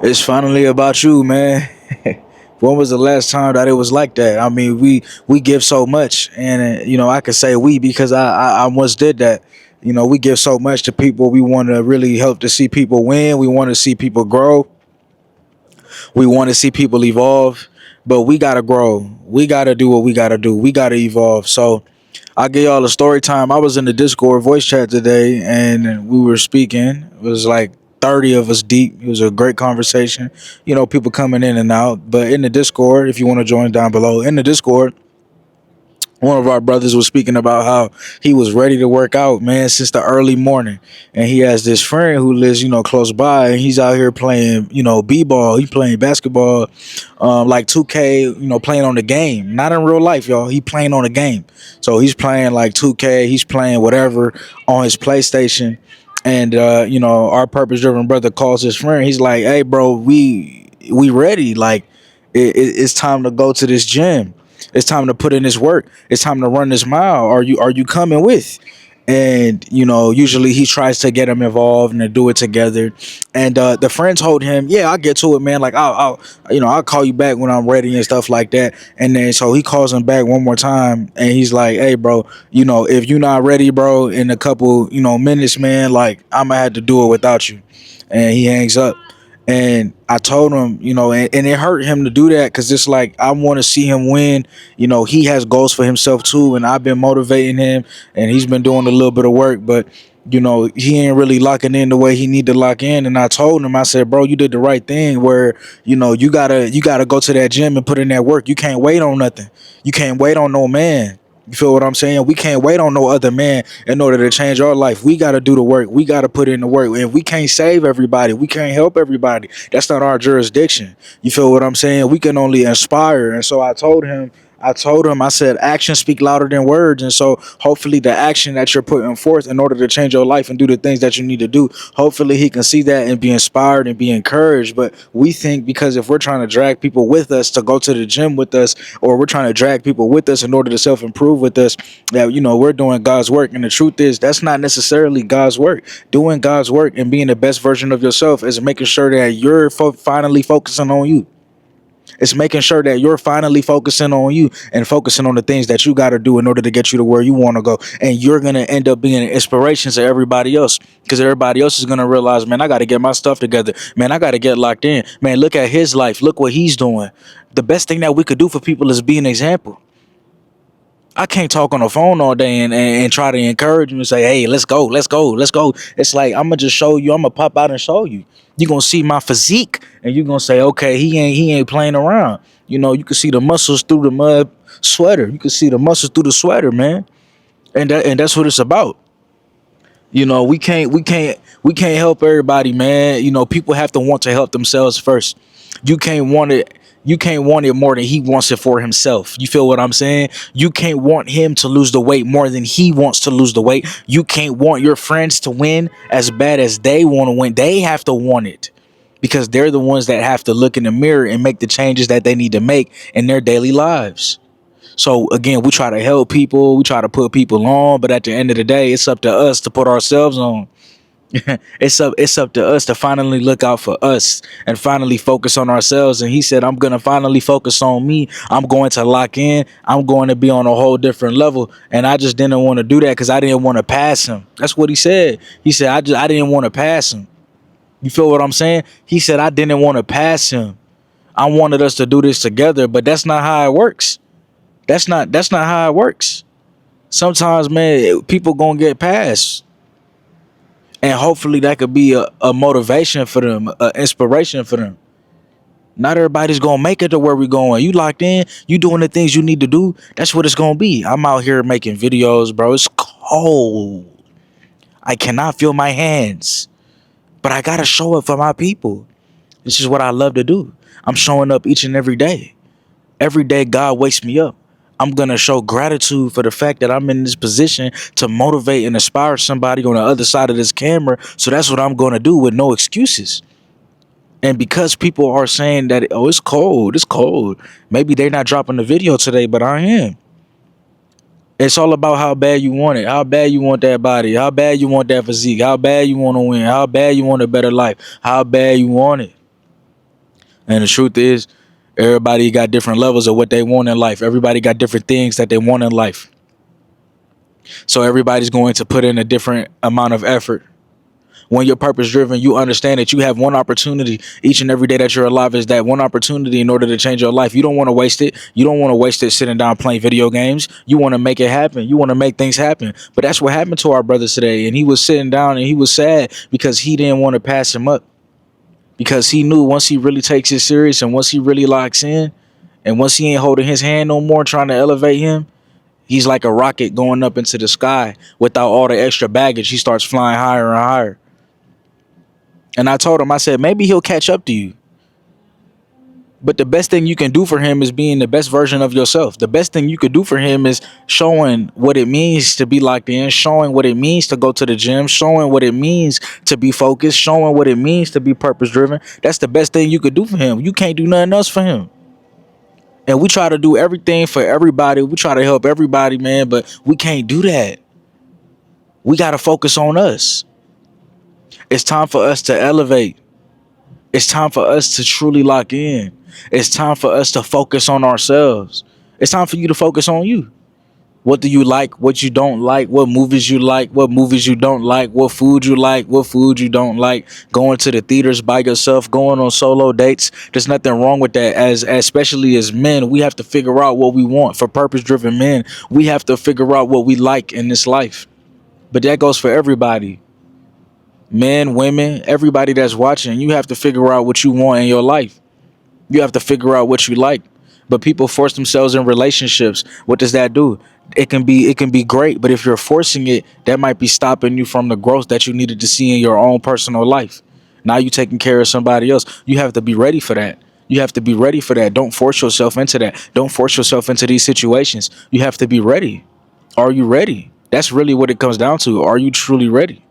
It's finally about you, man. When was the last time that it was like that? I mean, we give so much, and I could say we because I once did that. We give so much to people. We want to really help to see people win. We want to see people grow. We want to see people evolve. But we gotta grow. We gotta do what we gotta do. We gotta evolve. So I'll give y'all a story time. I was in the Discord voice chat today and we were speaking. It was like 30 of us deep. It was a great conversation. People coming in and out. But in the Discord, if you want to join down below, in the Discord, one of our brothers was speaking about how he was ready to work out, man, since the early morning. And he has this friend who lives, close by, and he's out here playing, b-ball. He playing basketball, like 2K, playing on the game. Not in real life, y'all. He playing on the game. So he's playing like 2K. He's playing whatever on his PlayStation. And our purpose driven brother calls his friend. He's like, "Hey, bro, we ready. Like, it's time to go to this gym. It's time to put in this work. It's time to run this mile. Are you coming with?" And usually he tries to get him involved and to do it together. And the friend told him, "Yeah, I'll get to it, man. Like I'll call you back when I'm ready and stuff like that." And then so he calls him back one more time, and he's like, "Hey, bro, if you're not ready, bro, in a couple minutes, man, like I'm gonna have to do it without you." And he hangs up. And I told him, and it hurt him to do that because it's like I want to see him win. He has goals for himself too, and I've been motivating him, and he's been doing a little bit of work, but he ain't really locking in the way he need to lock in. And I told him, I said, "Bro, you did the right thing. Where you gotta go to that gym and put in that work. You can't wait on nothing. You can't wait on no man." You feel what I'm saying? We can't wait on no other man in order to change our life. We got to do the work. We got to put in the work. And we can't save everybody. We can't help everybody. That's not our jurisdiction. You feel what I'm saying? We can only inspire. And so I said, actions speak louder than words. And so hopefully the action that you're putting forth in order to change your life and do the things that you need to do, hopefully he can see that and be inspired and be encouraged. But we think because if we're trying to drag people with us to go to the gym with us, or we're trying to drag people with us in order to self-improve with us, that, we're doing God's work. And the truth is that's not necessarily God's work. Doing God's work and being the best version of yourself is making sure that you're finally focusing on you. It's making sure that you're finally focusing on you and focusing on the things that you got to do in order to get you to where you want to go. And you're going to end up being an inspiration to everybody else, because everybody else is going to realize, man, I got to get my stuff together. Man, I got to get locked in. Man, look at his life. Look what he's doing. The best thing that we could do for people is be an example. I can't talk on the phone all day and try to encourage you and say, "Hey, let's go, let's go, let's go." It's like, I'm going to just show you. I'm going to pop out and show you. You're going to see my physique and you're going to say, "Okay, he ain't playing around." You can see the muscles through the mud sweater. You can see the muscles through the sweater, man. And that's what it's about. We can't help everybody, man. People have to want to help themselves first. You can't want it. You can't want it more than he wants it for himself. You feel what I'm saying? You can't want him to lose the weight more than he wants to lose the weight. You can't want your friends to win as bad as they want to win. They have to want it because they're the ones that have to look in the mirror and make the changes that they need to make in their daily lives. So again, we try to help people, we try to put people on, but at the end of the day, it's up to us to put ourselves on. It's up to us to finally look out for us and finally focus on ourselves. And he said, "I'm gonna finally focus on me. I'm going to lock in. I'm going to be on a whole different level." And I just didn't want to do that because I didn't want to pass him. That's what he said. He said, I didn't want to pass him. You feel what I'm saying? He said, I didn't want to pass him. I wanted us to do this together, but that's not how it works. That's not how it works. Sometimes, man, people gonna get passed. And hopefully that could be a motivation for them, an inspiration for them. Not everybody's gonna make it to where we're going. You locked in, you doing the things you need to do. That's what it's gonna be. I'm out here making videos, bro. It's cold. I cannot feel my hands, but I gotta show up for my people. This is what I love to do. I'm showing up each and every day. Every day God wakes me up. I'm going to show gratitude for the fact that I'm in this position to motivate and inspire somebody on the other side of this camera. So that's what I'm going to do with no excuses. And because people are saying that, "Oh, it's cold. Maybe they're not dropping the video today, but I am." It's all about how bad you want it, how bad you want that body, how bad you want that physique, how bad you want to win, how bad you want a better life, how bad you want it. And the truth is, everybody got different levels of what they want in life. Everybody got different things that they want in life. So everybody's going to put in a different amount of effort. When you're purpose driven, you understand that you have one opportunity each and every day that you're alive, is that one opportunity in order to change your life. You don't want to waste it. You don't want to waste it sitting down playing video games. You want to make it happen. You want to make things happen. But that's what happened to our brother today. And he was sitting down and he was sad because he didn't want to pass him up. Because he knew once he really takes it serious and once he really locks in and once he ain't holding his hand no more trying to elevate him, he's like a rocket going up into the sky without all the extra baggage. He starts flying higher and higher. And I told him, I said, maybe he'll catch up to you. But the best thing you can do for him is being the best version of yourself. The best thing you could do for him is showing what it means to be locked in, showing what it means to go to the gym, showing what it means to be focused, showing what it means to be purpose driven. That's the best thing you could do for him. You can't do nothing else for him. And we try to do everything for everybody. We try to help everybody, man, but we can't do that. We got to focus on us. It's time for us to elevate. It's time for us to truly lock in. It's time for us to focus on ourselves. It's time for you to focus on you. What do you like? What you don't like? What movies you like? What movies you don't like? What food you like? What food you don't like? Going to the theaters by yourself, going on solo dates. There's nothing wrong with that. As especially as men, we have to figure out what we want. For purpose-driven men, we have to figure out what we like in this life. But that goes for everybody. Men, women, everybody that's watching, you have to figure out what you want in your life. You have to figure out what you like. But people force themselves in relationships. What does that do? It can be great, but if you're forcing it, that might be stopping you from the growth that you needed to see in your own personal life. Now you taking care of somebody else. You have to be ready for that. You have to be ready for that. Don't force yourself into that. Don't force yourself into these situations. You have to be ready. Are you ready? That's really what it comes down to. Are you truly ready?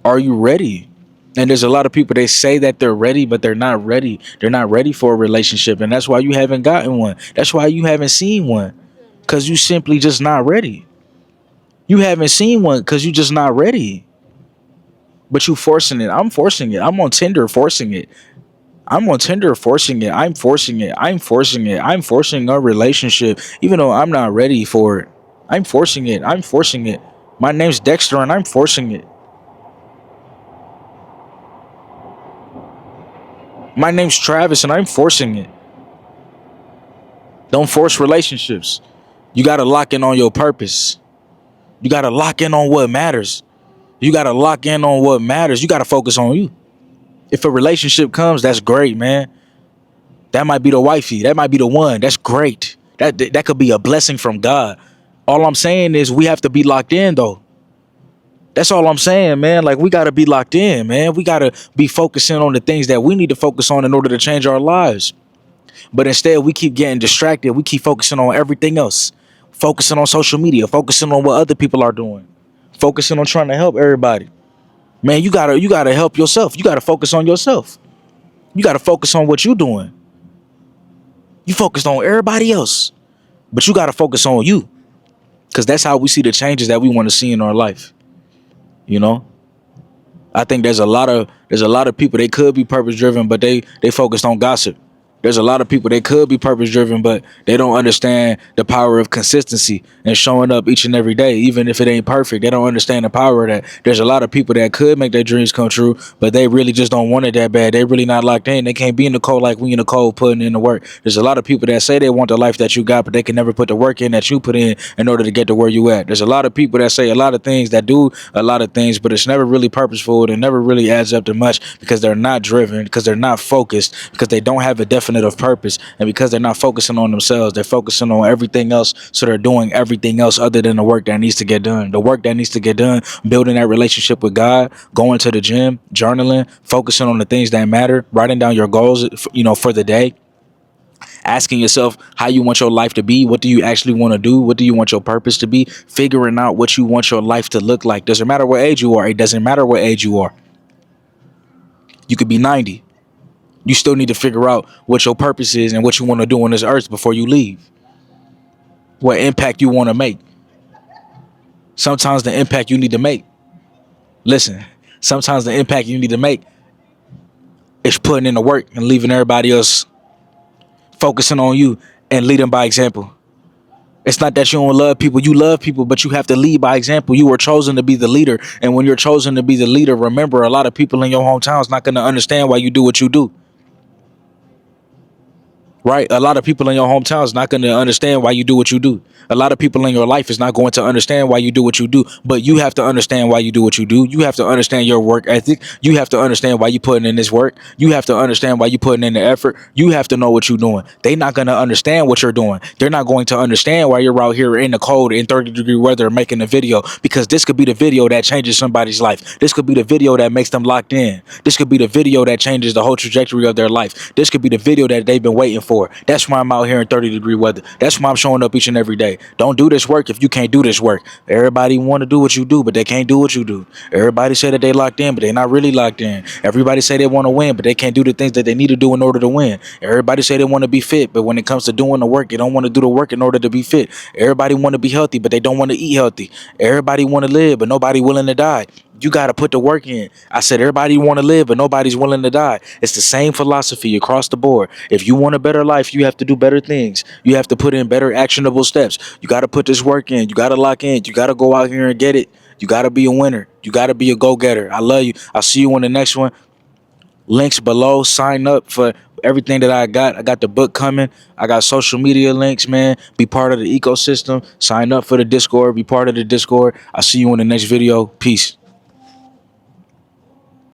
Are you ready? And there's a lot of people, they say that they're ready, but they're not ready. They're not ready for a relationship. And that's why you haven't gotten one. That's why you haven't seen one. Because you simply just not ready. You haven't seen one because you just not ready. But you forcing it. I'm forcing it. I'm on Tinder forcing it. I'm on Tinder forcing it. I'm forcing it. I'm forcing it. I'm forcing a relationship, even though I'm not ready for it. I'm forcing it. I'm forcing it. My name's Dexter and I'm forcing it. My name's Travis and I'm forcing it. Don't force relationships. You got to lock in on your purpose. You got to lock in on what matters. You got to lock in on what matters. You got to focus on you. If a relationship comes, that's great, man. That might be the wifey. That might be the one. That's great. That could be a blessing from God. All I'm saying is we have to be locked in, though. That's all I'm saying, man. Like, we got to be locked in, man. We got to be focusing on the things that we need to focus on in order to change our lives. But instead, we keep getting distracted. We keep focusing on everything else. Focusing on social media. Focusing on what other people are doing. Focusing on trying to help everybody. Man, you gotta help yourself. You gotta focus on yourself. You gotta focus on what you're doing. You focused on everybody else, but you gotta focus on you. Because that's how we see the changes that we want to see in our life. You know? I think there's a lot of people, they could be purpose driven, but they focused on gossip. There's a lot of people, they could be purpose driven, but they don't understand the power of consistency and showing up each and every day, even if it ain't perfect. They don't understand the power of that. There's a lot of people that could make their dreams come true, but they really just don't want it that bad. They really not locked in. They can't be in the cold like we in the cold putting in the work. There's a lot of people that say they want the life that you got, but they can never put the work in that you put in order to get to where you at. There's a lot of people that say a lot of things, that do a lot of things, but it's never really purposeful. It never really adds up to much because they're not driven, because they're not focused, because they don't have a definite of purpose, and because they're not focusing on themselves, they're focusing on everything else. So they're doing everything else other than the work that needs to get done. The work that needs to get done, building that relationship with God, going to the gym, journaling, focusing on the things that matter, writing down your goals, for the day, asking yourself how you want your life to be. What do you actually want to do? What do you want your purpose to be? Figuring out what you want your life to look like. Doesn't matter what age you are. It doesn't matter what age you are. You could be 90. You still need to figure out what your purpose is and what you want to do on this earth before you leave. What impact you want to make. Sometimes the impact you need to make. Listen, sometimes the impact you need to make It's putting in the work and leaving everybody else focusing on you and leading by example. It's not that you don't love people. You love people, but you have to lead by example. You were chosen to be the leader. And when you're chosen to be the leader, remember, a lot of people in your hometown is not going to understand why you do what you do. Right? A lot of people in your hometown is not going to understand why you do what you do. A lot of people in your life is not going to understand why you do what you do. But you have to understand why you do what you do. You have to understand your work ethic. You have to understand why you putting in this work. You have to understand why you putting in the effort. You have to know what you're doing. They're not going to understand what you're doing. They're not going to understand why you're out here in the cold in 30-degree weather making a video, because this could be the video that changes somebody's life. This could be the video that makes them locked in. This could be the video that changes the whole trajectory of their life. This could be the video that they've been waiting for. That's why I'm out here in 30-degree weather. That's why I'm showing up each and every day. Don't do this work if you can't do this work. Everybody want to do what you do, but they can't do what you do. Everybody say that they locked in, but they're not really locked in. Everybody say they want to win, but they can't do the things that they need to do in order to win. Everybody say they want to be fit, but when it comes to doing the work, they don't want to do the work in order to be fit. Everybody want to be healthy, but they don't want to eat healthy. Everybody want to live, but nobody willing to die. You got to put the work in. I said everybody want to live, but nobody's willing to die. It's the same philosophy across the board. If you want a better life, you have to do better things. You have to put in better actionable steps. You got to put this work in. You got to lock in. You got to go out here and get it. You got to be a winner. You got to be a go-getter. I love you. I'll see you on the next one. Links below. Sign up for everything that I got. I got the book coming. I got social media links, man. Be part of the ecosystem. Sign up for the Discord. Be part of the Discord. I'll see you in the next video. Peace.